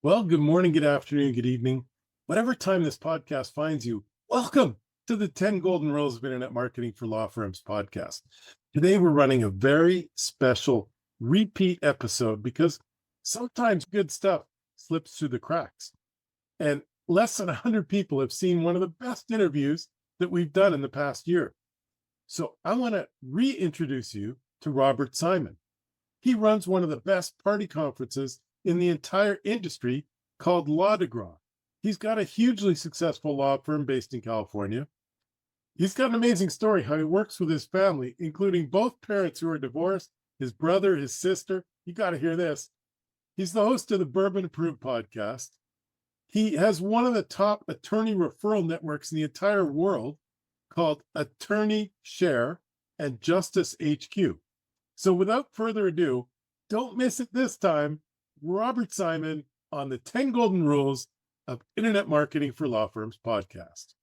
Well, good morning, good afternoon, good evening. Whatever time this podcast finds you, welcome to the 10 Golden Rules of Internet Marketing for Law Firms podcast. Today, we're running a very special repeat episode because sometimes good stuff slips through the cracks. And less than 100 people have seen one of the best interviews that we've done in the past year. So I want to reintroduce you to Robert Simon. He runs one of the best party conferences in the entire industry called Law-Di-Gras. He's got a hugely successful law firm based in California. He's got an amazing story how he works with his family, including both parents who are divorced, his brother, his sister. You got to hear this. He's the host of the Bourbon Approved podcast. He has one of the top attorney referral networks in the entire world called Attorney Share and Justice HQ. So without further ado, don't miss it this time. Robert Simon on the 10 Golden Rules of Internet Marketing for Law Firms podcast.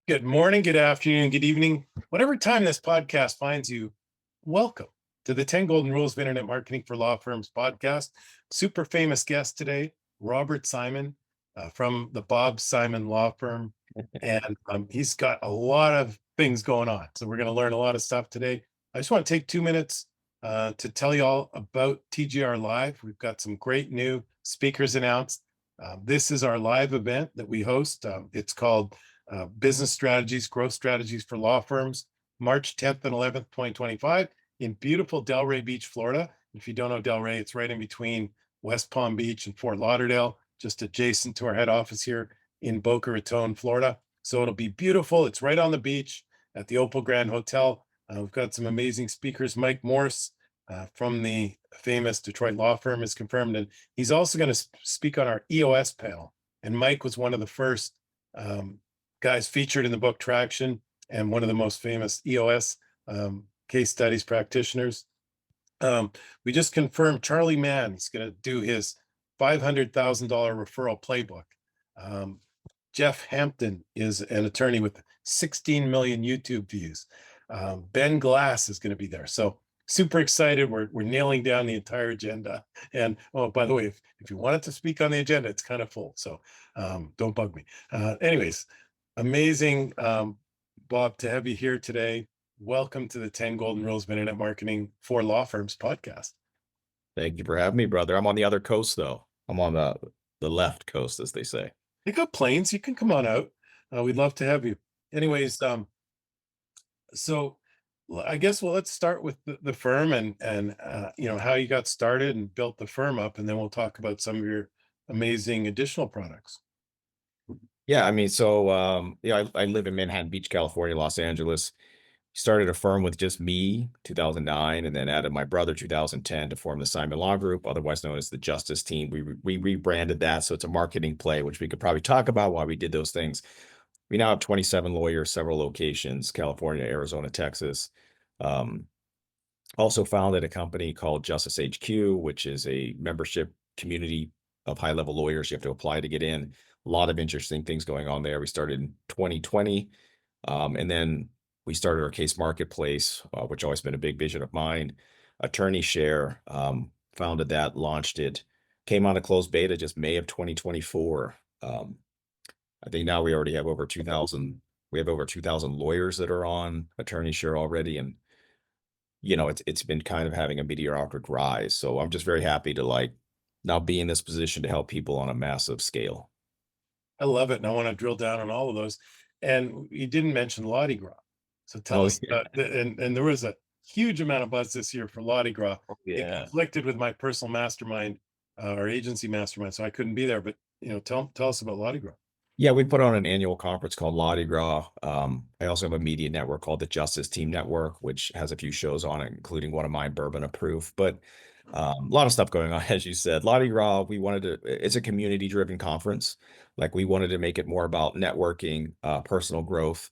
Good morning, good afternoon, good evening. Whatever time this podcast finds you, welcome to the 10 Golden Rules of Internet Marketing for Law Firms podcast. Super famous guest today, Robert Simon from the Bob Simon Law Firm. And he's got a lot of things going on. So we're going to learn a lot of stuff today. I just want to take 2 minutes to tell you all about TGR Live. We've got some great new speakers announced. This is our live event that we host. It's called Business Strategies, Growth Strategies for Law Firms, March 10th and 11th, 2025 in beautiful Delray Beach, Florida. If you don't know Delray, it's right in between West Palm Beach and Fort Lauderdale, just adjacent to our head office here in Boca Raton, Florida. So it'll be beautiful. It's right on the beach at the Opal Grand Hotel. We've got some amazing speakers. Mike Morse from the famous Detroit law firm is confirmed, and he's also going to speak on our EOS panel. And Mike was one of the first guys featured in the book Traction and one of the most famous EOS case studies practitioners. We just confirmed Charlie Mann is going to do his $500,000 referral playbook. Jeff Hampton is an attorney with 16 million YouTube views. Ben Glass is going to be there. So super excited. We're nailing down the entire agenda. And oh, by the way, if you wanted to speak on the agenda, it's kind of full. So don't bug me. Anyways, amazing, Bob, to have you here today. Welcome to the 10 Golden Rules of Internet Marketing for Law Firms podcast. Thank you for having me, brother. I'm on the other coast, though. I'm on the left coast, as they say. You got planes. You can come on out. We'd love to have you. Anyways, so I guess let's start with the firm and how you got started and built the firm up, and then we'll talk about some of your amazing additional products. Yeah, I mean, so I live in Manhattan Beach, California, Los Angeles. Started a firm with just me, 2009, and then added my brother, 2010, to form the Simon Law Group, otherwise known as the Justice Team. We rebranded that, so it's a marketing play, which we could probably talk about why we did those things. We now have 27 lawyers, several locations: California, Arizona, Texas. Also founded a company called Justice HQ, which is a membership community of high-level lawyers. You have to apply to get in. A lot of interesting things going on there. We started in 2020, and then we started our case marketplace, which always been a big vision of mine. Attorney Share, founded that, launched it, came on a closed beta just May of 2024. I think now we already have over 2,000. We have over 2,000 lawyers that are on Attorney Share already, and it's been kind of having a meteoric rise. So I'm just very happy to now be in this position to help people on a massive scale. I love it, and I want to drill down on all of those. And you didn't mention Law-Di-Gras. So tell us about and there was a huge amount of buzz this year for Law-Di-Gras. It conflicted with my personal mastermind, or agency mastermind, so I couldn't be there. But tell us about Law-Di-Gras. Yeah, we put on an annual conference called Law-Di-Gras. I also have a media network called the Justice Team Network, which has a few shows on it, including one of mine, Bourbon Approved. But a lot of stuff going on, as you said. Law-Di-Gras, it's a community-driven conference. We wanted to make it more about networking, personal growth,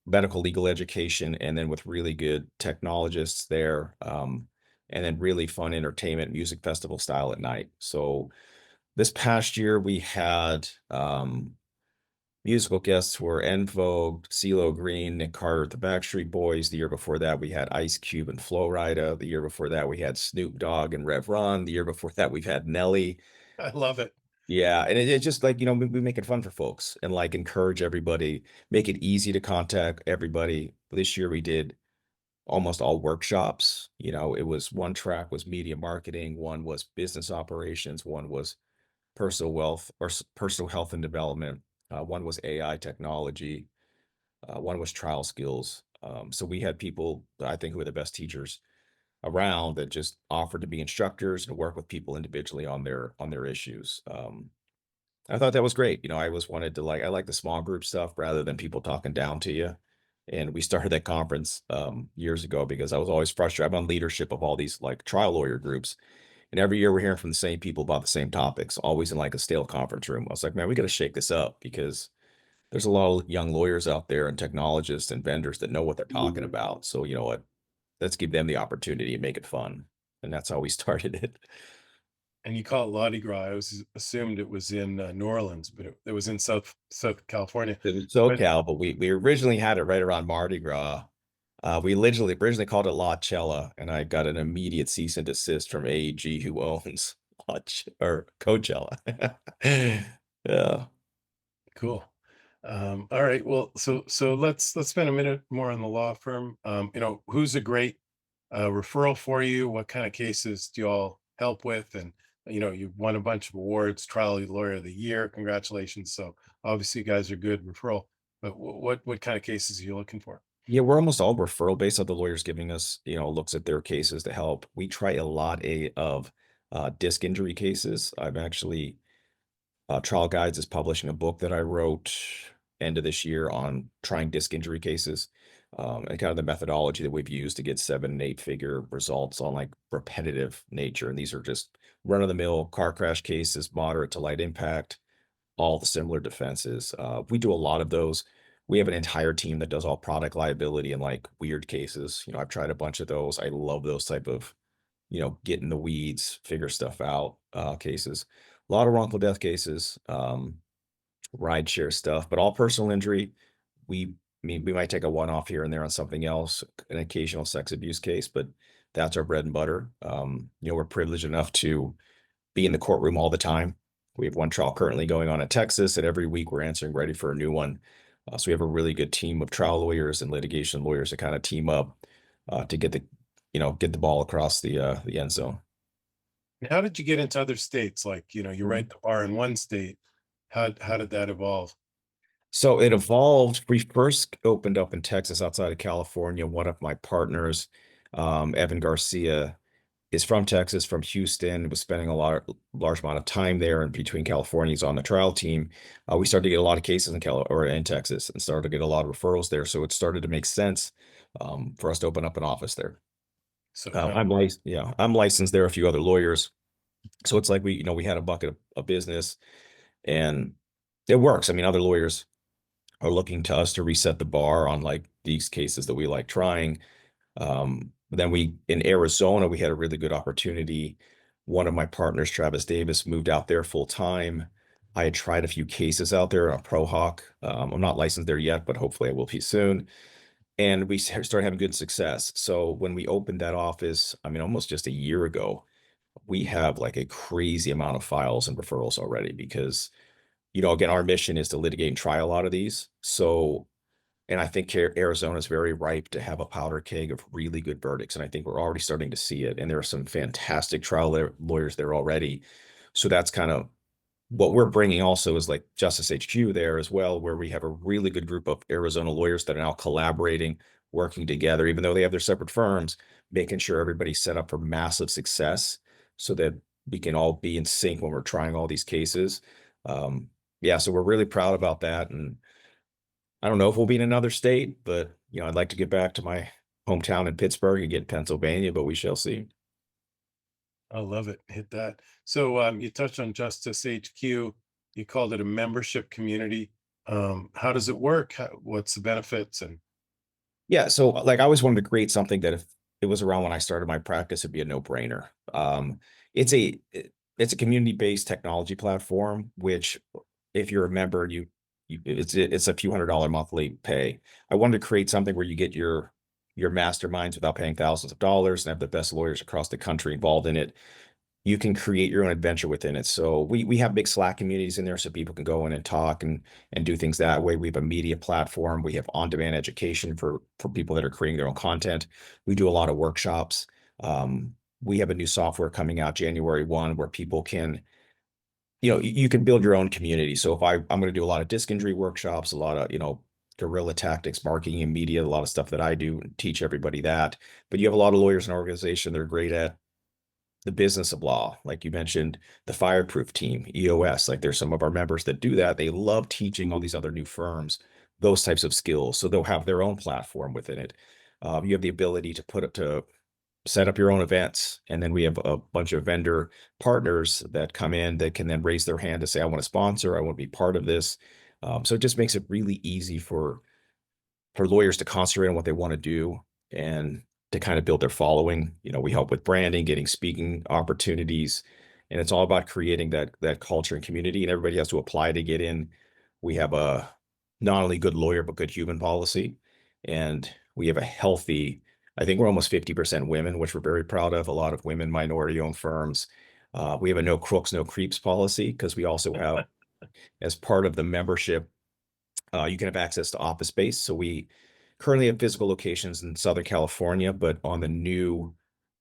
medical legal education, and then with really good technologists there, and then really fun entertainment, music festival style at night. So this past year we had Musical guests were En Vogue, CeeLo Green, Nick Carter, the Backstreet Boys. The year before that, we had Ice Cube and Flo Rida. The year before that, we had Snoop Dogg and Rev Run. The year before that, we've had Nelly. I love it. Yeah, and it's just like, we make it fun for folks and like encourage everybody, make it easy to contact everybody. This year we did almost all workshops. It was one track was media marketing, one was business operations, one was personal wealth or personal health and development, one was AI technology, one was trial skills. So we had people that I think who were the best teachers around that just offered to be instructors and work with people individually on their issues. I thought that was great. I always wanted to I like the small group stuff rather than people talking down to you. And we started that conference years ago because I was always frustrated. I'm on leadership of all these like trial lawyer groups. And every year we're hearing from the same people about the same topics, always in like a stale conference room. I was like, man, we got to shake this up because there's a lot of young lawyers out there and technologists and vendors that know what they're talking about. So you know what? Let's give them the opportunity and make it fun. And that's how we started it. And you call it Law-Di-Gras. I was assumed it was in New Orleans, but it was in South California. It was But SoCal, but we originally had it right around Mardi Gras. We originally called it La Cella, and I got an immediate cease and desist from AEG, who owns or Coachella. Yeah. cool. All right. Well, so let's spend a minute more on the law firm. Who's a great referral for you? What kind of cases do you all help with? And you've won a bunch of awards, Trial Lawyer of the Year. Congratulations. So obviously, you guys are good referral. But what kind of cases are you looking for? Yeah, we're almost all referral based on the lawyers giving us, looks at their cases to help. We try a lot of disc injury cases. I'm actually Trial Guides is publishing a book that I wrote end of this year on trying disc injury cases, and kind of the methodology that we've used to get 7 and 8 figure results on like repetitive nature. And these are just run of the mill car crash cases, moderate to light impact, all the similar defenses. We do a lot of those. We have an entire team that does all product liability and like weird cases. I've tried a bunch of those. I love those type of, get in the weeds, figure stuff out, cases. A lot of wrongful death cases, ride share stuff, but all personal injury. We might take a one-off here and there on something else, an occasional sex abuse case, but that's our bread and butter. We're privileged enough to be in the courtroom all the time. We have one trial currently going on in Texas, and every week we're answering ready for a new one. So we have a really good team of trial lawyers and litigation lawyers to kind of team up to get the ball across the end zone. And how did you get into other states? Like, you write the bar in one state. How did that evolve? So it evolved. We first opened up in Texas outside of California. One of my partners, Evan Garcia, is from Texas, from Houston, was spending large amount of time there and between California. He's on the trial team. We started to get a lot of cases in Texas and started to get a lot of referrals there. So it started to make sense for us to open up an office there. So I'm licensed there, a few other lawyers. So it's like we had a bucket of business and it works. I mean, other lawyers are looking to us to reset the bar on like these cases that we like trying. Then in Arizona, we had a really good opportunity. One of my partners, Travis Davis, moved out there full time. I had tried a few cases out there on ProHawk. I'm not licensed there yet, but hopefully I will be soon. And we started having good success. So when we opened that office, I mean, almost just a year ago, we have like a crazy amount of files and referrals already because, again, our mission is to litigate and try a lot of these. So, and I think Arizona is very ripe to have a powder keg of really good verdicts. And I think we're already starting to see it. And there are some fantastic trial lawyers there already. So that's kind of what we're bringing also is like Justice HQ there as well, where we have a really good group of Arizona lawyers that are now collaborating, working together, even though they have their separate firms, making sure everybody's set up for massive success so that we can all be in sync when we're trying all these cases. Yeah, so we're really proud about that. And I don't know if we'll be in another state, but I'd like to get back to my hometown in Pittsburgh and get Pennsylvania, but we shall see. I love it. Hit that. So you touched on Justice HQ. You called it a membership community. How does it work? What's the benefits? And Yeah, so like I always wanted to create something that if it was around when I started my practice, it'd be a no-brainer. It's a it's a community-based technology platform, which if you're a member, you it's a few $100 monthly pay. I wanted to create something where you get your masterminds without paying thousands of dollars and have the best lawyers across the country involved in it. You can create your own adventure within it. So we have big Slack communities in there so people can go in and talk and do things that way. We have a media platform. We have on-demand education for people that are creating their own content. We do a lot of workshops. We have a new software coming out January 1 where people can, you can build your own community. So if I'm going to do a lot of disc injury workshops, a lot of, guerrilla tactics, marketing and media, a lot of stuff that I do and teach everybody that. But you have a lot of lawyers in our organization that are great at the business of law. Like you mentioned, the fireproof team, EOS, like there's some of our members that do that. They love teaching all these other new firms those types of skills. So they'll have their own platform within it. You have the ability to set up your own events. And then we have a bunch of vendor partners that come in that can then raise their hand to say, I want to sponsor, I want to be part of this. So it just makes it really easy for lawyers to concentrate on what they want to do and to kind of build their following. We help with branding, getting speaking opportunities, and it's all about creating that culture and community, and everybody has to apply to get in. We have a not only good lawyer, but good human policy. And we have a healthy, I think we're almost 50% women, which we're very proud of, a lot of women, minority-owned firms. We have a no crooks, no creeps policy because we also have, as part of the membership, you can have access to office space. So we currently have physical locations in Southern California, but on the new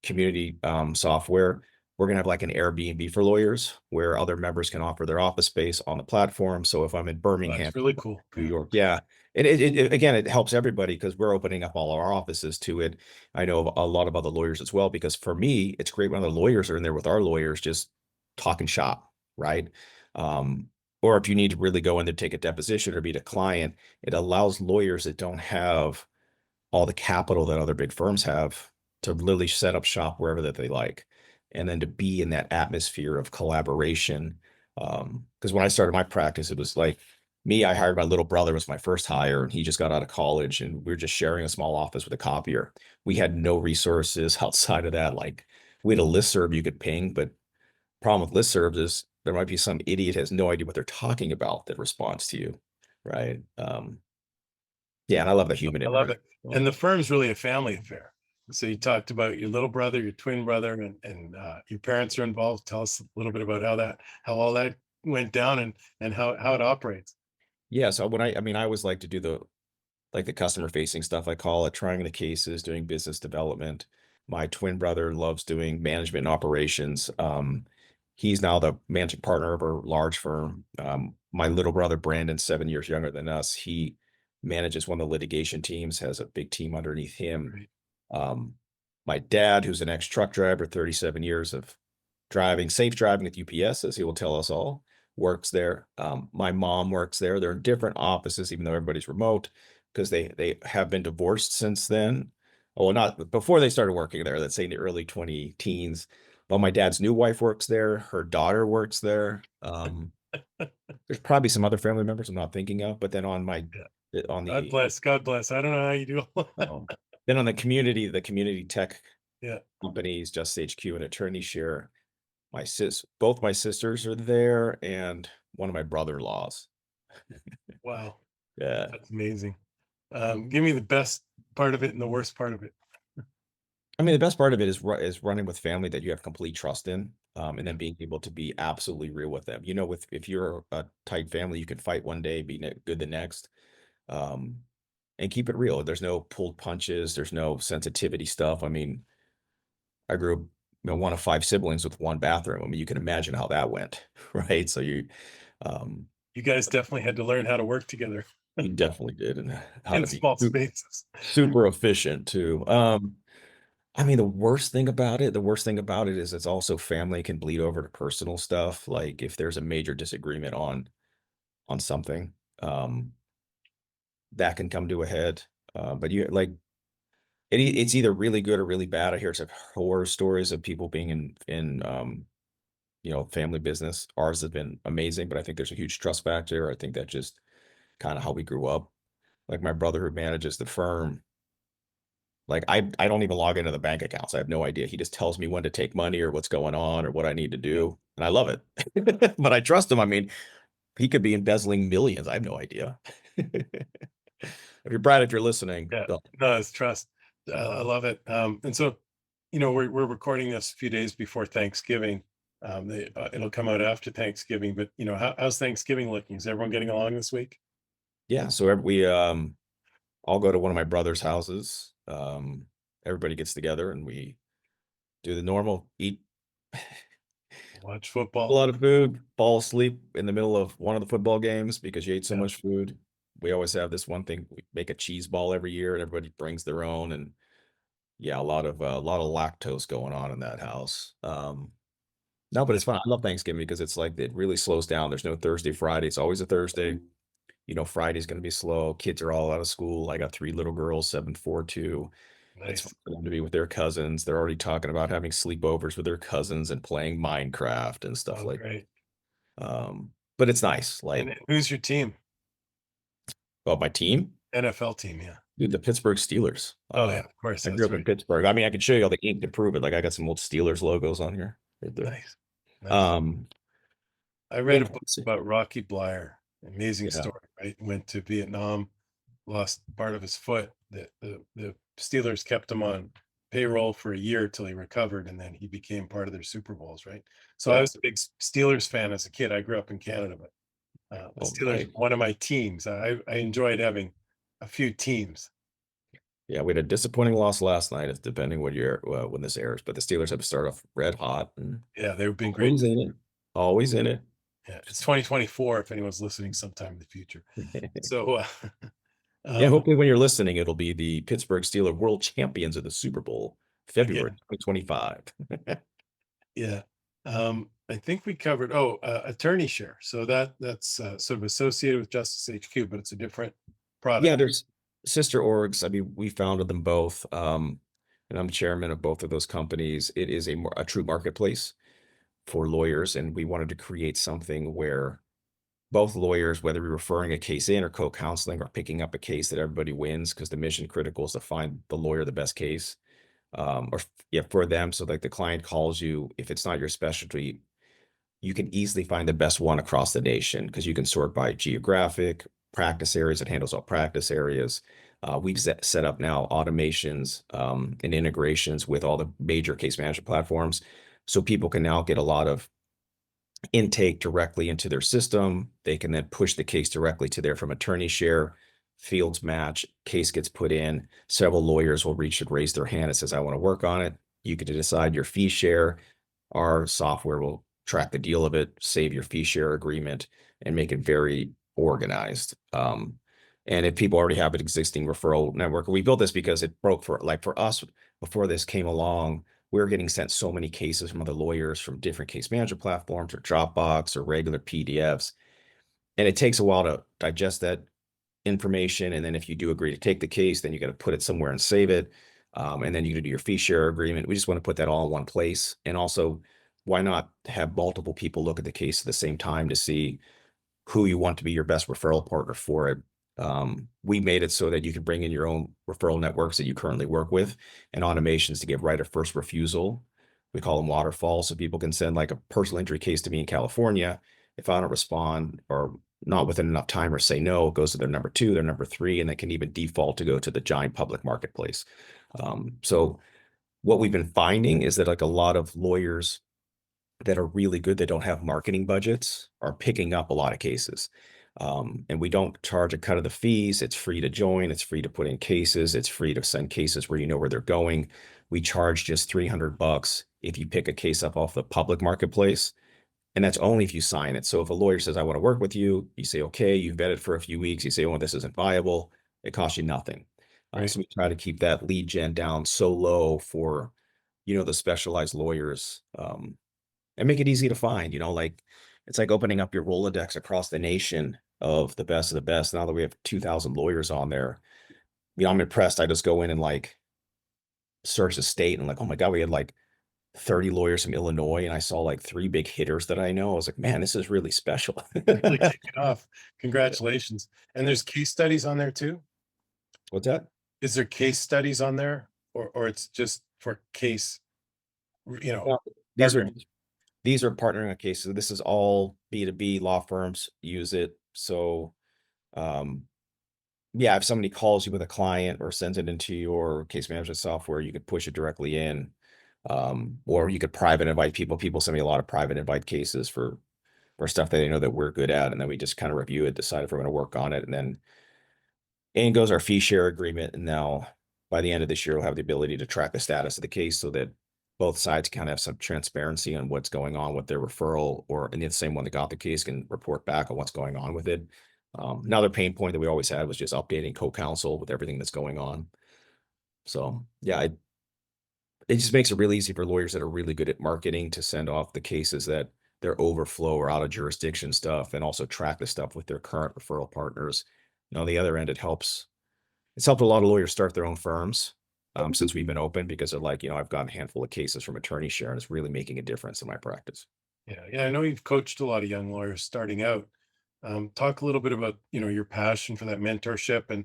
community software, we're going to have like an Airbnb for lawyers where other members can offer their office space on the platform. So if I'm in Birmingham, That's really cool. New York, yeah. Again, it helps everybody because we're opening up all our offices to it. I know a lot of other lawyers as well, because for me, it's great when other lawyers are in there with our lawyers, just talking shop, right? Or if you need to really go in there, take a deposition or meet a client, it allows lawyers that don't have all the capital that other big firms have to literally set up shop wherever that they like. And then to be in that atmosphere of collaboration. Because when I started my practice, it was like me, I hired my little brother was my first hire, and he just got out of college, and we were just sharing a small office with a copier. We had no resources outside of that. Like we had a listserv you could ping, but problem with listservs is there might be some idiot has no idea what they're talking about that responds to you, right? Yeah, and I love the human I love it. interaction. And the firm's really a family affair. So you talked about your little brother, your twin brother, and your parents are involved. Tell us a little bit about how all that went down and how it operates. Yeah, so I always like to do the customer facing stuff. I call it trying the cases, doing business development. My twin brother loves doing management and operations. He's now the managing partner of a large firm. My little brother, Brandon, 7 years younger than us, he manages one of the litigation teams, has a big team underneath him. Right. My dad, who's an ex-truck driver, 37 years of safe driving with UPS, as he will tell us all, works there. My mom works there. They're in different offices, even though everybody's remote, because they have been divorced since then. Oh, not before they started working there, let's say in the early 20 teens. But my dad's new wife works there. Her daughter works there. There's probably some other family members I'm not thinking of, but then on God bless. God bless. I don't know how you do all that. Then on the community tech Yeah. companies, Just HQ and Attorney Share, both my sisters are there, and one of my brother-in-laws. Wow. Yeah. That's amazing. Give me the best part of it and the worst part of it. The best part of it is running with family that you have complete trust in, and then being able to be absolutely real with them. If you're a tight family, you can fight one day, be good the next, and keep it real. There's no pulled punches. There's no sensitivity stuff. I grew up, one of 5 siblings with one bathroom. You can imagine how that went, right? So you guys definitely had to learn how to work together. We definitely did, and how in to be small spaces. super efficient too. The worst thing about it is it's also family can bleed over to personal stuff. Like if there's a major disagreement on something, that can come to a head. But it's either really good or really bad. I hear some horror stories of people being in family business. Ours has been amazing, but I think there's a huge trust factor. I think that's just kind of how we grew up. Like my brother who manages the firm, like I don't even log into the bank accounts. I have no idea. He just tells me when to take money or what's going on or what I need to do. And I love it. But I trust him. He could be embezzling millions. I have no idea. If you're Brad, if you're listening, Yeah, don't. no, it's trust. I love it. And so, we're recording this a few days before Thanksgiving. It'll come out after Thanksgiving, but how's Thanksgiving looking? Is everyone getting along this week? Yeah, so we all go to one of my brother's houses. Everybody gets together and we do the normal, eat Watch a football. lot of food, fall asleep in the middle of one of the football games because you ate so Yeah. much food. We always have this one thing, we make a cheese ball every year and everybody brings their own. And yeah, a lot of lactose going on in that house. No, but it's fun. I love Thanksgiving because it's like it really slows down. There's no Thursday, Friday. It's always a Thursday. Friday's going to be slow. Kids are all out of school. I got 3 little girls, 7, 4, 2. It's fun Nice. for them to be with their cousins. They're already talking about having sleepovers with their cousins and playing Minecraft and stuff Oh, like. great. But it's nice. Like, And who's your team? well, my team, NFL team, yeah. dude, the Pittsburgh Steelers. Oh yeah, of course. I grew That's up in right. Pittsburgh. I mean, I can show you all the ink to prove it. Like, I got some old Steelers logos on here, right there. Nice. Nice. Um, I yeah, read a book about Rocky Blyer. Amazing yeah, story, right? Went to Vietnam, lost part of his foot. The Steelers kept him on payroll for a year till he recovered, and then he became part of their Super Bowls, right? So I yeah. was a big Steelers fan as a kid. I grew up in Canada, but the Oh, Steelers nice. were one of my teams. I enjoyed having a few teams. Yeah, we had a disappointing loss last night, if depending what year when this airs. But the Steelers have to start off red hot and Yeah, they've been great. always in it. Always in it. Yeah, it's 2024 if anyone's listening sometime in the future. So Yeah, um, hopefully when you're listening, it'll be the Pittsburgh Steelers world champions of the Super Bowl, February again, 2025. yeah. I think we covered attorney share. So that's sort of associated with Justice HQ, but it's a different product. Yeah, there's sister orgs. I mean, we founded them both. And I'm chairman of both of those companies. It is a true marketplace for lawyers, and we wanted to create something where both lawyers, whether we're referring a case in or co-counseling or picking up a case, that everybody wins, because the mission critical is to find the lawyer the best case, or yeah, for them. So like the client calls you, if it's not your specialty, you can easily find the best one across the nation because you can sort by geographic practice areas. It handles all practice areas. We've set up now automations and integrations with all the major case management platforms. So people can now get a lot of intake directly into their system. They can then push the case directly to there from attorney share, fields match, case gets put in. Several lawyers will reach and raise their hand and says, I want to work on it. You can decide your fee share. Our software will track the deal of it, save your fee share agreement, and make it very organized. And if people already have an existing referral network, we built this because it broke for us before this came along. We were getting sent so many cases from other lawyers from different case management platforms or Dropbox or regular PDFs. And it takes a while to digest that information. And then if you do agree to take the case, then you got to put it somewhere and save it. And then you can do your fee share agreement. We just want to put that all in one place. And also, why not have multiple people look at the case at the same time to see who you want to be your best referral partner for it. We made it so that you can bring in your own referral networks that you currently work with and automations to give right of first refusal. We call them waterfalls. So people can send like a personal injury case to me in California. If I don't respond or not within enough time or say no, it goes to their number 2, their number 3, and they can even default to go to the giant public marketplace. So what we've been finding is that like a lot of lawyers that are really good, that don't have marketing budgets, are picking up a lot of cases. And we don't charge a cut of the fees. It's free to join. It's free to put in cases. It's free to send cases where you know where they're going. We charge just $300 if you pick a case up off the public marketplace. And that's only if you sign it. So if a lawyer says, I want to work with you, you say, okay, you've vetted for a few weeks. You say, oh, this isn't viable. It costs you nothing. Right. So we try to keep that lead gen down so low for, the specialized lawyers, and make it easy to find, like it's like opening up your Rolodex across the nation of the best of the best. Now that we have 2,000 lawyers on there, I'm impressed. I just go in and like search the state and like, oh my God, we had like 30 lawyers from Illinois, and I saw like 3 big hitters that I know. I was like, man, this is really special. Really taking off. Congratulations. And there's case studies on there too. What's that? Is there case studies on there, or it's just for case, Well, these are partner? These are partnering on cases. This is all B2B law firms use it. So, um, yeah, if somebody calls you with a client or sends it into your case management software, you could push it directly in. Or you could private invite people. People send me a lot of private invite cases for stuff that they know that we're good at, and then we just kind of review it, decide if we're going to work on it, and then in goes our fee share agreement. And now by the end of this year, we'll have the ability to track the status of the case so that both sides kind of have some transparency on what's going on with their referral, or and the same one that got the case can report back on what's going on with it. Another pain point that we always had was just updating co-counsel with everything that's going on. So yeah, it just makes it really easy for lawyers that are really good at marketing to send off the cases that they're overflow or out of jurisdiction stuff, and also track the stuff with their current referral partners. And on the other end, it's helped a lot of lawyers start their own firms since we've been open, because they're like, I've got a handful of cases from attorney share, and it's really making a difference in my practice. Yeah, yeah. I know you've coached a lot of young lawyers starting out. Talk a little bit about your passion for that mentorship, and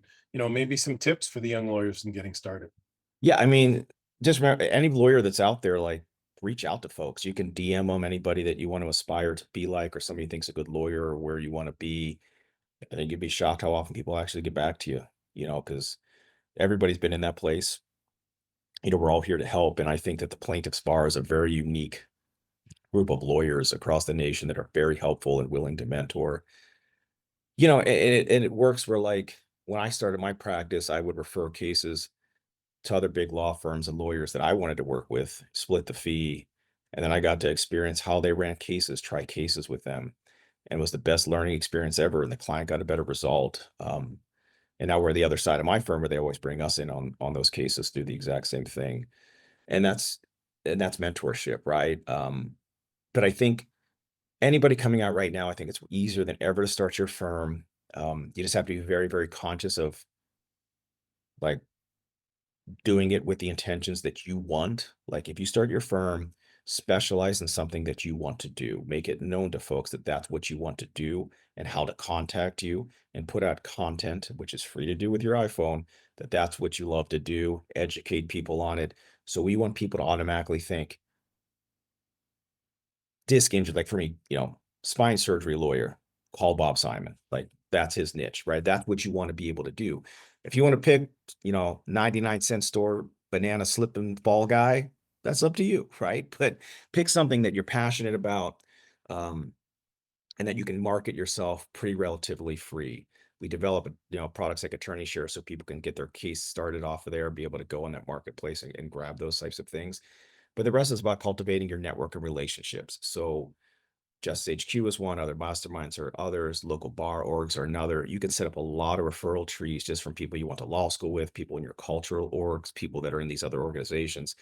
maybe some tips for the young lawyers in getting started. Yeah, I mean, just remember, any lawyer that's out there, like, reach out to folks. You can DM them, anybody that you want to aspire to be like, or somebody who thinks a good lawyer, or where you want to be. I think you'd be shocked how often people actually get back to you, because everybody's been in that place. We're all here to help. And I think that the plaintiff's bar is a very unique group of lawyers across the nation that are very helpful and willing to mentor. And it works where, like, when I started my practice, I would refer cases to other big law firms and lawyers that I wanted to work with, split the fee. And then I got to experience how they ran cases, try cases with them, and it was the best learning experience ever. And the client got a better result. And now we're the other side of my firm, where they always bring us in on those cases, do the exact same thing. And that's mentorship, right? But I think anybody coming out right now, I think it's easier than ever to start your firm. You just have to be very, very conscious of, like, doing it with the intentions that you want. Like, if you start your firm, specialize in something that you want to do. Make it known to folks that that's what you want to do, and how to contact you, and put out content, which is free to do with your iPhone, that that's what you love to do. Educate people on it. So we want people to automatically think disc injury, like for me, spine surgery lawyer, call Bob Simon. Like, that's his niche, right? That's what you want to be able to do. If you want to pick, 99-cent store banana slip and fall guy, that's up to you, right? But pick something that you're passionate about, and that you can market yourself pretty relatively free. We develop, products like Attorney Share, so people can get their case started off of there, be able to go in that marketplace and grab those types of things. But the rest is about cultivating your network and relationships. So Justice HQ is one, other masterminds are others, local bar orgs are another. You can set up a lot of referral trees just from people you went to law school with, people in your cultural orgs, people that are in these other organizations.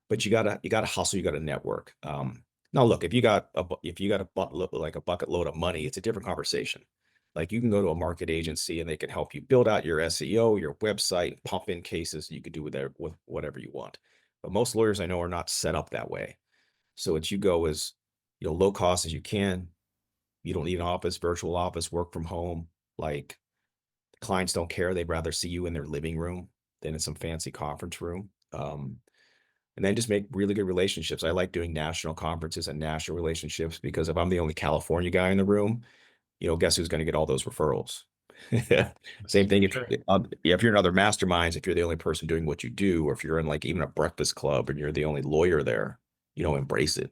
But you gotta hustle, you gotta network. Now look, like a bucket load of money, it's a different conversation. Like, you can go to a market agency and they can help you build out your SEO, your website, pump in cases. You could do with whatever you want. But most lawyers I know are not set up that way. So it's, you go as, low cost as you can. You don't need an office, virtual office, work from home. Like, clients don't care. They'd rather see you in their living room than in some fancy conference room. And then just make really good relationships. I like doing national conferences and national relationships, because if I'm the only California guy in the room, guess who's going to get all those referrals? Yes, Same thing sure. if you're in other masterminds, if you're the only person doing what you do, or if you're in, like, even a breakfast club and you're the only lawyer there, embrace it.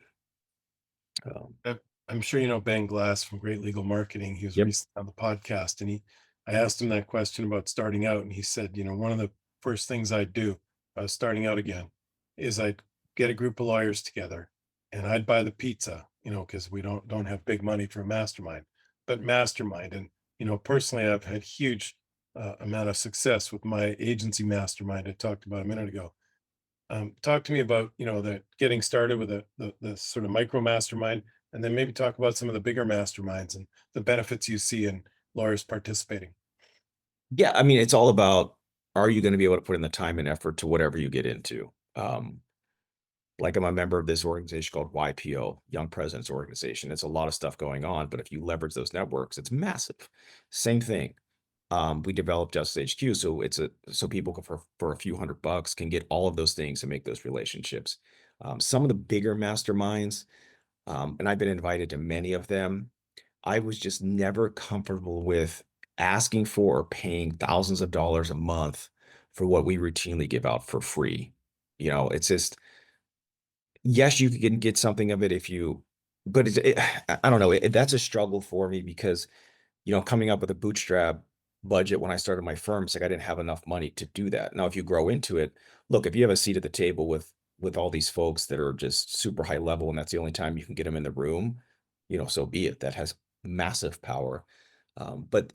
Um, Uh, I'm sure you know Ben Glass from Great Legal Marketing. He was yep. recently on the podcast, and I asked him that question about starting out, and he said, one of the first things I'd do if I was starting out again is I'd get a group of lawyers together, and I'd buy the pizza, because we don't have big money for a mastermind, but mastermind. And personally, I've had huge amount of success with my agency mastermind I talked about a minute ago. Talk to me about, the getting started with the sort of micro mastermind, and then maybe talk about some of the bigger masterminds and the benefits you see in lawyers participating. Yeah, I mean, it's all about, are you going to be able to put in the time and effort to whatever you get into? Like, I'm a member of this organization called YPO, Young Presidents Organization. It's a lot of stuff going on, but if you leverage those networks, it's massive. Same thing. We developed Justice HQ, so so people can, for a few $100 can get all of those things and make those relationships. Some of the bigger masterminds, And I've been invited to many of them. I was just never comfortable with asking for or paying thousands of dollars a month for what we routinely give out for free. It's just, yes, you can get something of it if you, but I don't know. That's a struggle for me because, coming up with a bootstrap budget when I started my firm, it's like I didn't have enough money to do that. Now, if you grow into it, look, if you have a seat at the table with all these folks that are just super high level, and that's the only time you can get them in the room, so be it. That has massive power. But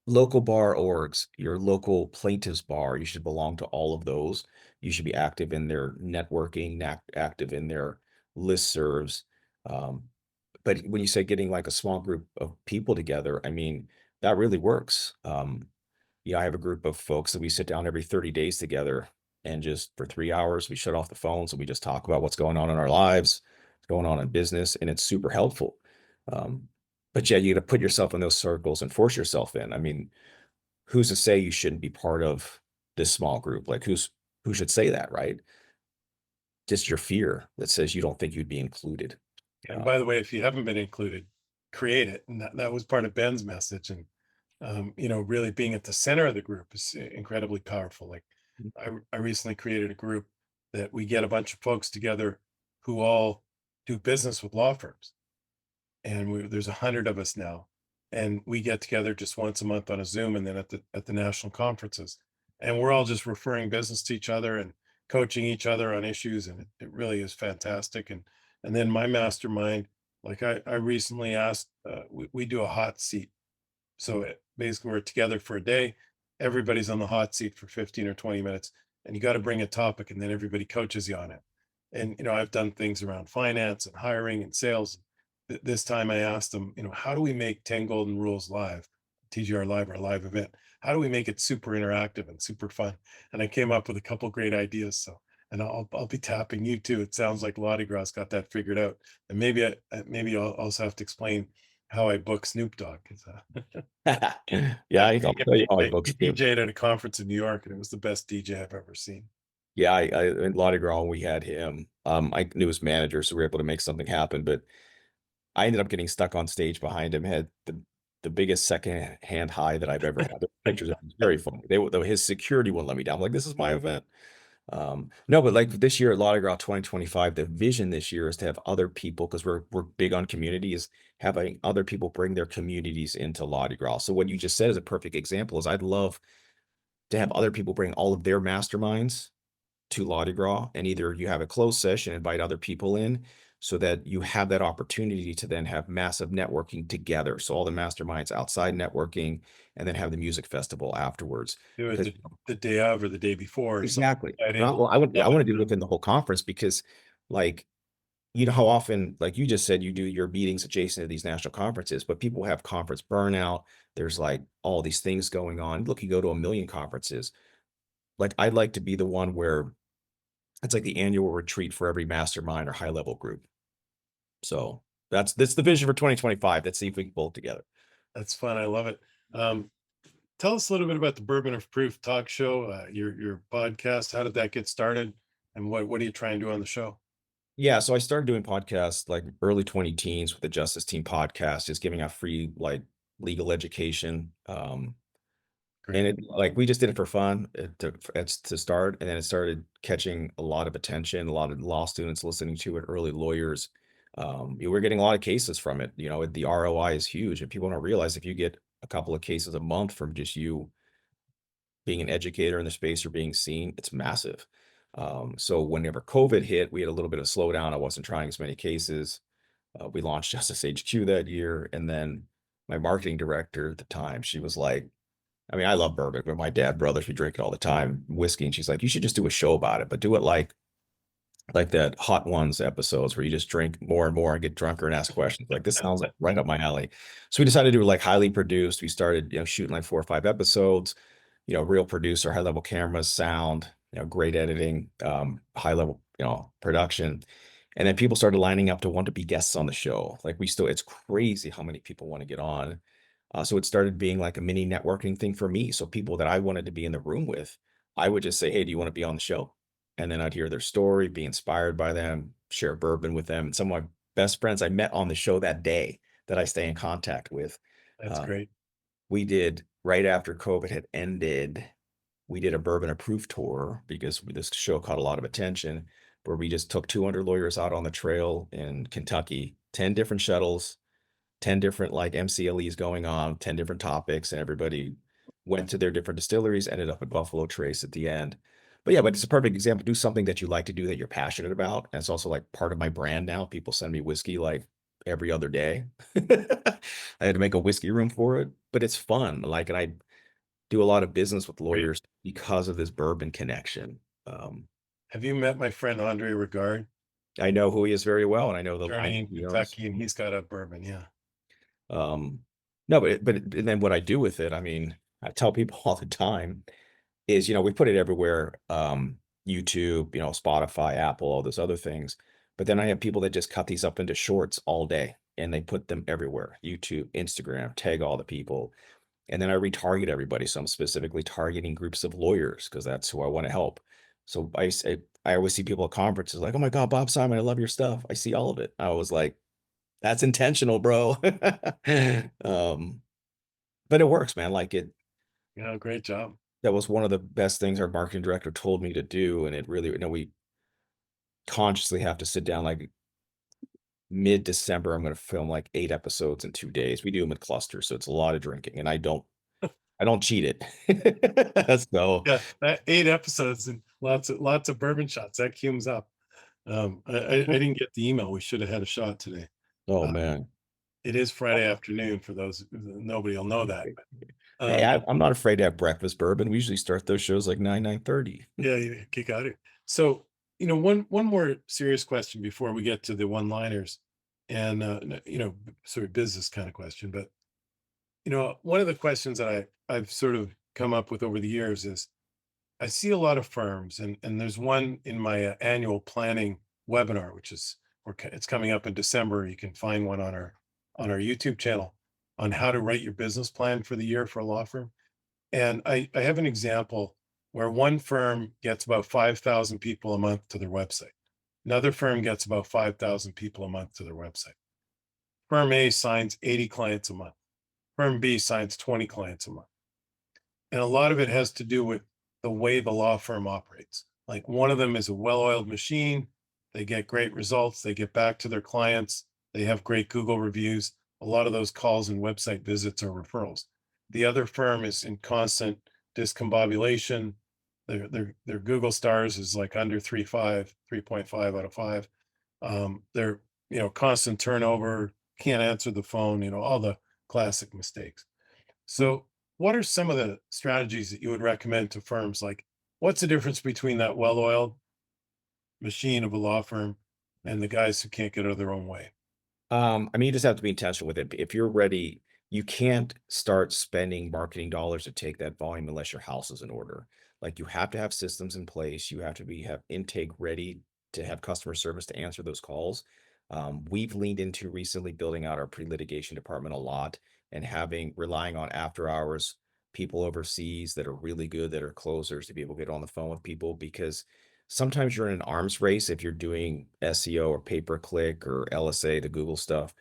local bar orgs, your local plaintiffs bar, you should belong to all of those. You should be active in their networking, active in their listservs. Um, but when you say getting like a small group of people together, I mean, that really works. I have a group of folks that we sit down every 30 days together and just for 3 hours, we shut off the phones and we just talk about what's going on in our lives, what's going on in business, and it's super helpful. Um, but yeah, you got to put yourself in those circles and force yourself in. I mean, who's to say you shouldn't be part of this small group? Like who should say that, right? Just your fear that says you don't think you'd be included. And Uh, by the way, if you haven't been included, create it. And that was part of Ben's message. And really being at the center of the group is incredibly powerful. Like I recently created a group that we get a bunch of folks together who all do business with law firms. And there's 100 of us now, and we get together just once a month on a Zoom, and then at the national conferences, and we're all just referring business to each other and coaching each other on issues, and it really is fantastic. And then my mastermind, like I recently asked, we do a hot seat, so basically, we're together for a day. Everybody's on the hot seat for 15 or 20 minutes, and you got to bring a topic, and then everybody coaches you on it. And I've done things around finance and hiring and sales. This time, I asked them, how do we make 10 Golden Rules live, TGR Live, our live event? How do we make it super interactive and super fun? And I came up with a couple great ideas. So, and I'll be tapping you too. It sounds like Law-Di-Gras got that figured out, and maybe I'll also have to explain how I book Snoop Dogg. 'Cause, yeah, I'll tell you how I he books too. DJ'd at a conference in New York, and it was the best DJ I've ever seen. Yeah, I in Law-Di-Gras, we had him. I knew his manager, so we were able to make something happen, but I ended up getting stuck on stage behind him, had the biggest second-hand high that I've ever had. The pictures of it was very funny. His security wouldn't let me down. I'm like, "This is my event." No, but like this year at Law-Di-Gras 2025, the vision this year is to have other people, because we're big on communities, having other people bring their communities into Law-Di-Gras. So what you just said is a perfect example, is I'd love to have other people bring all of their masterminds to Law-Di-Gras, and either you have a closed session, invite other people in so that you have that opportunity to then have massive networking together. So all the masterminds outside networking, and then have the music festival afterwards. Do it Because the day of or the day before or something exactly. like that. Well, I Love want it. to do within the whole conference because, like, how often, like you just said, you do your meetings adjacent to these national conferences, but people have conference burnout. There's like all these things going on. Look, you go to a million conferences. Like, I'd like to be the one where it's like the annual retreat for every mastermind or high level group. So that's the vision for 2025. Let's see if we can pull it together. That's fun. I love it. Um, Tell us a little bit about the Bourbon Approved talk show, your podcast. How did that get started, and what do you try and do on the show? Yeah, so I started doing podcasts like early 20 teens with the Justice Team podcast, just giving out free like legal education. And Great. it like we just did it for fun it's to start, and then it started catching a lot of attention, a lot of law students listening to it, early lawyers. We're getting a lot of cases from it. The ROI is huge, and people don't realize if you get a couple of cases a month from just you being an educator in the space or being seen, it's massive. So whenever COVID hit, we had a little bit of slowdown. I wasn't trying as many cases. We launched Justice HQ that year, and then my marketing director at the time, she was like, I mean, I love bourbon, but my dad, brothers, we drink it all the time, whiskey. And she's like, you should just do a show about it, but do it like that Hot Ones episodes where you just drink more and more and get drunker and ask questions. Like, this sounds like right up my alley. So we decided to do like highly produced. We started, shooting like 4 or 5 episodes, real producer, high level cameras, sound, great editing, high level, production. And then people started lining up to want to be guests on the show. Like, it's crazy how many people want to get on. So it started being like a mini networking thing for me. So people that I wanted to be in the room with, I would just say, hey, do you want to be on the show? And then I'd hear their story, be inspired by them, share bourbon with them. And some of my best friends I met on the show that day that I stay in contact with. That's Uh, great. we did right after COVID had ended, we did a Bourbon Approved tour because this show caught a lot of attention, where we just took 200 lawyers out on the trail in Kentucky, 10 different shuttles, 10 different like MCLEs going on, 10 different topics, and everybody went to their different distilleries, ended up at Buffalo Trace at the end. But yeah, but it's a perfect example. Do something that you like to do that you're passionate about. And it's also like part of my brand now. People send me whiskey like every other day. I had to make a whiskey room for it, but it's fun. Like, and I do a lot of business with Great. lawyers because of this bourbon connection. Have you met my friend Andre Regard? I know who he is very well, and I know the line Attorney in he owns. Kentucky, and he's got a bourbon. Yeah. No, but and then what I do with it, I mean, I tell people all the time is, we put it everywhere, YouTube, Spotify, Apple, all those other things. But then I have people that just cut these up into shorts all day and they put them everywhere, YouTube, Instagram, tag all the people. And then I retarget everybody. So I'm specifically targeting groups of lawyers because that's who I want to help. So I always see people at conferences like, oh my God, Bob Simon, I love your stuff. I see all of it. I was like, that's intentional, bro. But it works, man. Like Great job. that was one of the best things our marketing director told me to do. And it really, we consciously have to sit down like mid-December. I'm going to film like 8 episodes in 2 days. We do them in clusters. So it's a lot of drinking and I don't cheat it. So Yeah, that 8 episodes and lots of bourbon shots. That cumes up. I didn't get the email. We should have had a shot today. oh Uh, man. It is Friday afternoon for those. Nobody will know that. Hey, I'm not afraid to have breakfast bourbon. We usually start those shows like 9:30. Yeah, you kick out it. So, one more serious question before we get to the one-liners, and sort of business kind of question. But one of the questions that I've sort of come up with over the years is I see a lot of firms, and there's one in my annual planning webinar, which is it's coming up in December. You can find one on our YouTube channel on how to write your business plan for the year for a law firm. And I have an example where one firm gets about 5,000 people a month to their website. Another firm gets about 5,000 people a month to their website. Firm A signs 80 clients a month. Firm B signs 20 clients a month. And a lot of it has to do with the way the law firm operates. Like one of them is a well-oiled machine. They get great results. They get back to their clients. They have great Google reviews. A lot of those calls and website visits are referrals. The other firm is in constant discombobulation. Their Google stars is like under 3.5 out of 5. They're constant turnover, can't answer the phone, all the classic mistakes. So what are some of the strategies that you would recommend to firms? Like, what's the difference between that well-oiled machine of a law firm and the guys who can't get out of their own way? I mean, you just have to be intentional with it. If you're ready, you can't start spending marketing dollars to take that volume unless your house is in order. Like you have to have systems in place. You have to have intake ready to have customer service to answer those calls. We've leaned into recently building out our pre-litigation department a lot and relying on after hours people overseas that are really good, that are closers to be able to get on the phone with people because sometimes you're in an arms race if you're doing SEO or pay-per-click or LSA, the Google stuff,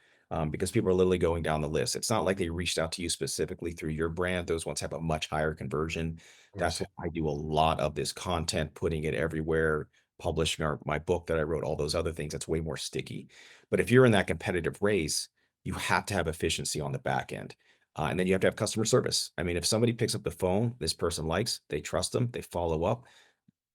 because people are literally going down the list. It's not like they reached out to you specifically through your brand. Those ones have a much higher conversion. That's why I do a lot of this content, putting it everywhere, publishing my book that I wrote, all those other things. That's way more sticky. But if you're in that competitive race, you have to have efficiency on the back end. And then you have to have customer service. I mean, if somebody picks up the phone, this person likes, they trust them, they follow up.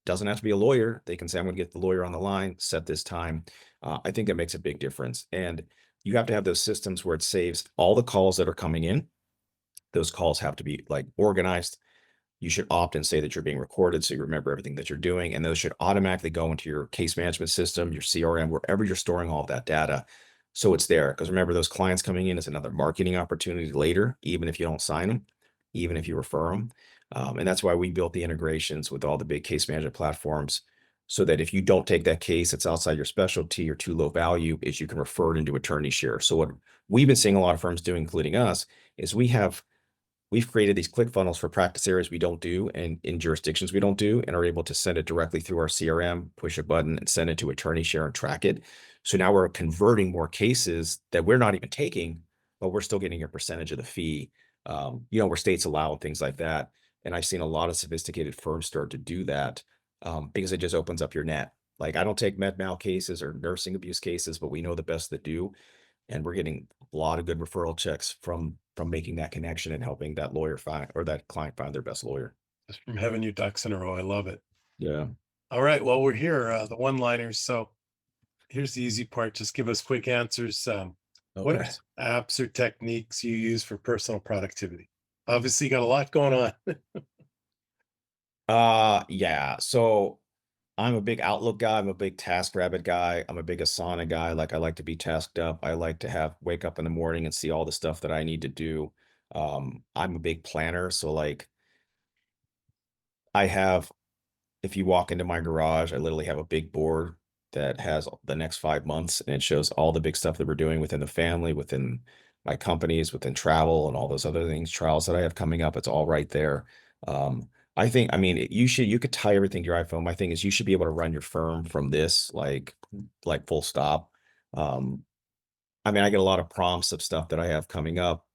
Doesn't have to be a lawyer. They can say, I'm going to get the lawyer on the line, set this time. I think that makes a big difference. And you have to have those systems where it saves all the calls that are coming in. Those calls have to be like organized. You should opt and say that you're being recorded so you remember everything that you're doing. And those should automatically go into your case management system, your CRM, wherever you're storing all of that data. So it's there. Because remember, those clients coming in is another marketing opportunity later, even if you don't sign them, even if you refer them. And that's why we built the integrations with all the big case management platforms so that if you don't take that case, it's outside your specialty or too low value, is you can refer it into attorney share. So what we've been seeing a lot of firms do, including us, is we have we've created these click funnels for practice areas we don't do and in jurisdictions we don't do, and are able to send it directly through our CRM, push a button and send it to attorney share and track it. So now we're converting more cases that we're not even taking, but we're still getting a percentage of the fee, where states allow and things like that. And I've seen a lot of sophisticated firms start to do that, because it just opens up your net. Like, I don't take med mal cases or nursing abuse cases, but we know the best that do. And we're getting a lot of good referral checks from making that connection and helping that lawyer find, or that client find their best lawyer. Just from having your ducks in a row. I love it. Yeah. All right. Well, we're here, the one-liners. So here's the easy part. Just give us quick answers. What Okay. apps or techniques you use for personal productivity? Obviously, you got a lot going on. Yeah. So I'm a big Outlook guy. I'm a big TaskRabbit guy. I'm a big Asana guy. Like, I like to be tasked up. I like to wake up in the morning and see all the stuff that I need to do. I'm a big planner. So like, I have, if you walk into my garage, I literally have a big board that has the next 5 months, and it shows all the big stuff that we're doing within the family, within my companies, within travel, and all those other things, trials that I have coming up. It's all right there. I think, I mean, you could tie everything to your iPhone. My thing is, you should be able to run your firm from this, like full stop. Um, I mean, I get a lot of prompts of stuff that I have coming up.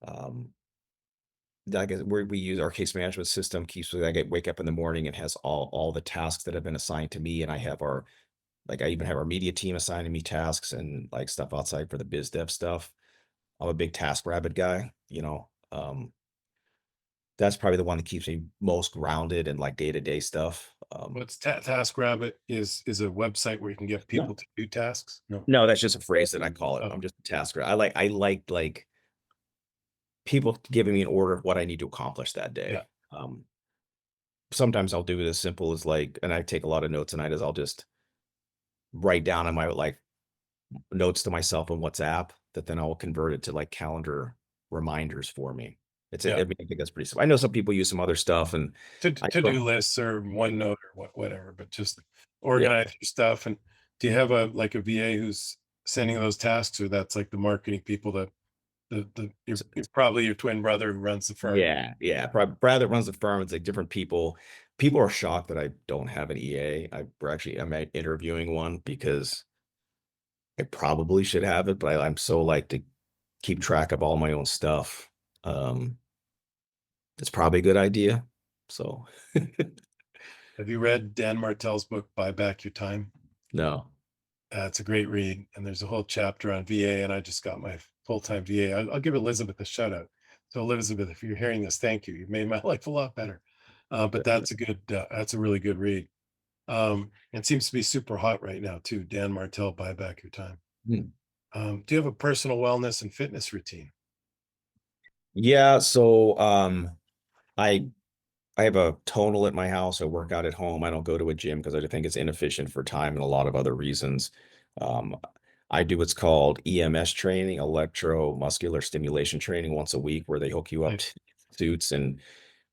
Um, I guess we use our case management system keeps, wake up in the morning and has all the tasks that have been assigned to me, and I have I even have our media team assigning me tasks and like stuff outside for the biz dev stuff. I'm a big task rabbit guy, that's probably the one that keeps me most grounded in like day-to-day stuff. What's TaskRabbit is a website where you can get people No, to do tasks. No. no, that's just a phrase that I call it. Oh, I'm just a task rabbit. I like people giving me an order of what I need to accomplish that yeah. day. Sometimes I'll do it as simple as and I take a lot of notes tonight, is I'll just write down on my notes to myself on WhatsApp that then I'll convert it to like calendar reminders for me. Yeah. I mean, I think that's pretty simple. I know some people use some other stuff, and To-do lists or OneNote or whatever, but just yeah. organize your stuff. And do you have a VA who's sending those tasks, or that's like the marketing people that you're probably your twin brother who runs the firm? Yeah. Brad that runs the firm. It's like different people. People are shocked that I don't have an EA. I'm interviewing one because I probably should have it, but I'm so like to keep track of all my own stuff. It's probably a good idea. So Have you read Dan Martell's book, Buy Back Your Time? no. It's a great read, and there's a whole chapter on VA, and I just got my full-time VA. I'll give Elizabeth a shout out. So Elizabeth, if you're hearing this, thank you. You've made my life a lot better. But that's that's a really good read. It seems to be super hot right now too. Dan Martell, Buy Back Your Time. Hmm. Do you have a personal wellness and fitness routine? Yeah. So I I have a tonal at my house. I work out at home. I don't go to a gym because I think it's inefficient for time and a lot of other reasons. Um, I do what's called EMS training, electromuscular stimulation training, once a week, where they hook you up Nice. to suits, and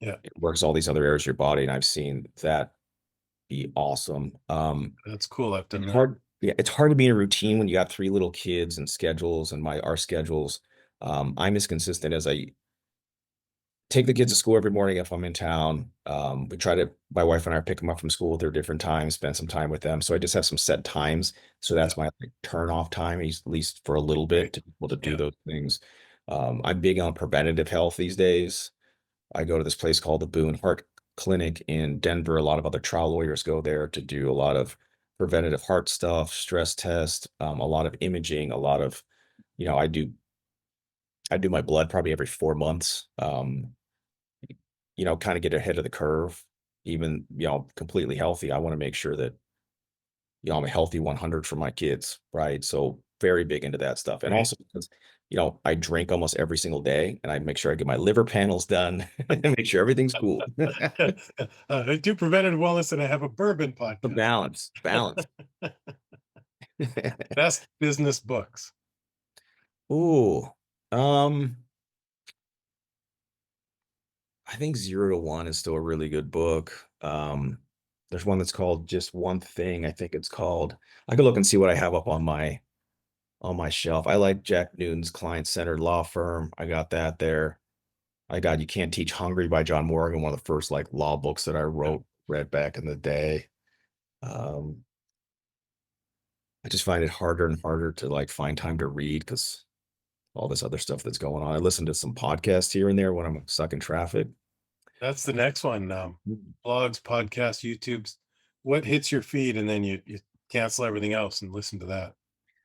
Yeah, it works all these other areas of your body. And I've seen that be awesome. that's cool. I've done It's that. hard. Yeah, it's hard to be in a routine when you got three little kids and schedules, and our schedules. I'm as consistent as I take the kids to school every morning if I'm in town. My wife and I pick them up from school at their different times, spend some time with them. So I just have some set times. So Yeah, that's my turn off time, at least for a little right. bit, to be able to do Yeah, those things. I'm big on preventative health these days. I go to this place called the Boone Heart Clinic in Denver. A lot of other trial lawyers go there to do a lot of preventative heart stuff, stress test, a lot of imaging, a lot of, you know, I do my blood probably every 4 months. Kind of get ahead of the curve, even, completely healthy. I want to make sure that, I'm a healthy 100 for my kids, right? So very big into that stuff. And right. also because, I drink almost every single day, and I make sure I get my liver panels done and make sure everything's cool. I do preventative wellness, and I have a bourbon The podcast. balance. Best business books. Ooh, um, I think 0 to 1 is still a really good book. There's one that's called Just One Thing. I think it's called. I could look and see what I have up on my shelf. I like Jack Newton's Client Centered Law Firm. I got that there. My God, You Can't Teach Hungry by John Morgan, one of the first like law books that I read back in the day. Um, I just find it harder and harder to like find time to read because all this other stuff that's going on. I listen to some podcasts here and there when I'm stuck in traffic. That's the next one. Blogs, podcasts, YouTubes. What hits your feed, and then you cancel everything else and listen to that.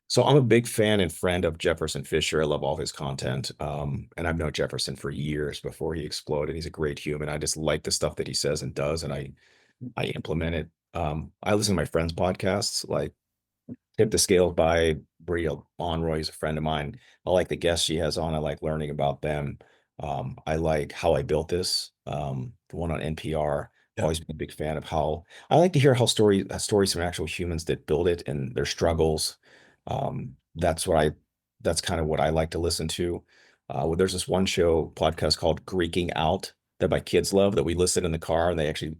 So I'm a big fan and friend of Jefferson Fisher. I love all his content. And I've known Jefferson for years before he exploded. He's a great human. I just like the stuff that he says and does, and I implement it. I listen to my friends' podcasts, like Tip the Scales by Bria Onroy is a friend of mine. I like the guests she has on. I like learning about them. I like How I Built This, the one on NPR. Yeah. Always been a big fan of how I like to hear how stories from actual humans that build it and their struggles. That's that's kind of what I like to listen to. Well, there's this one show podcast called Greeking Out that my kids love that we listen in the car, and they actually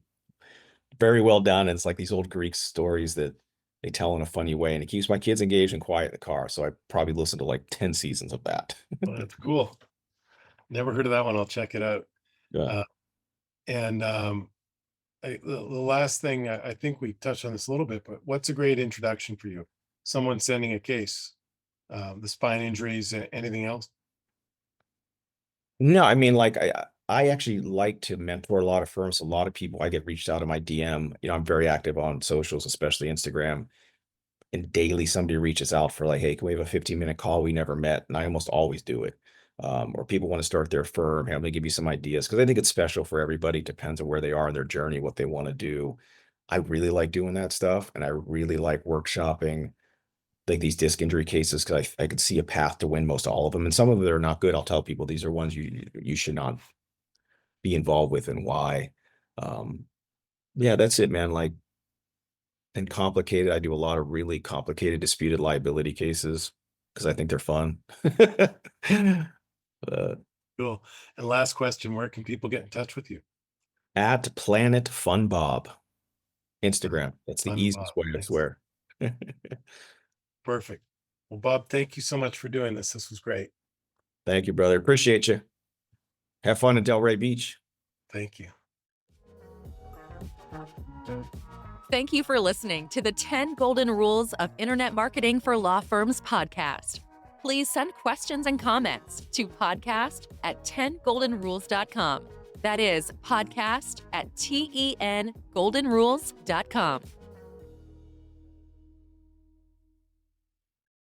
very well done. And it's like these old Greek stories that they tell in a funny way, and it keeps my kids engaged and quiet in the car. So I probably listened to like 10 seasons of that. Well, that's cool. Never heard of that one. I'll check it out. Yeah. And the last thing, I think we touched on this a little bit, but what's a great introduction for you? Someone sending a case, the spine injuries, anything else? No, I mean, like I actually like to mentor a lot of firms. A lot of people I get reached out in my DM. I'm very active on socials, especially Instagram. And daily somebody reaches out for like, hey, can we have a 15-minute call? We never met. And I almost always do it. Or people want to start their firm. Hey, I'm going to give you some ideas because I think it's special for everybody. It depends on where they are in their journey, what they want to do. I really like doing that stuff. And I really like workshopping like these disc injury cases because I could see a path to win most all of them. And some of them that are not good. I'll tell people these are ones you should not be involved with and why. Yeah, that's it, man. Like, and complicated. I do a lot of really complicated disputed liability cases because I think they're fun. Cool. And last question, where can people get in touch with you? At Planet Fun Bob, Instagram. That's the Fun easiest Bob, way, I thanks. swear. Perfect. Well, Bob, thank you so much for doing this. This was great. Thank you, brother. Appreciate you. Have fun in Delray Beach. Thank you. Thank you for listening to the 10 Golden Rules of Internet Marketing for Law Firms podcast. Please send questions and comments to podcast@10goldenrules.com. That is podcast@TENgoldenrules.com.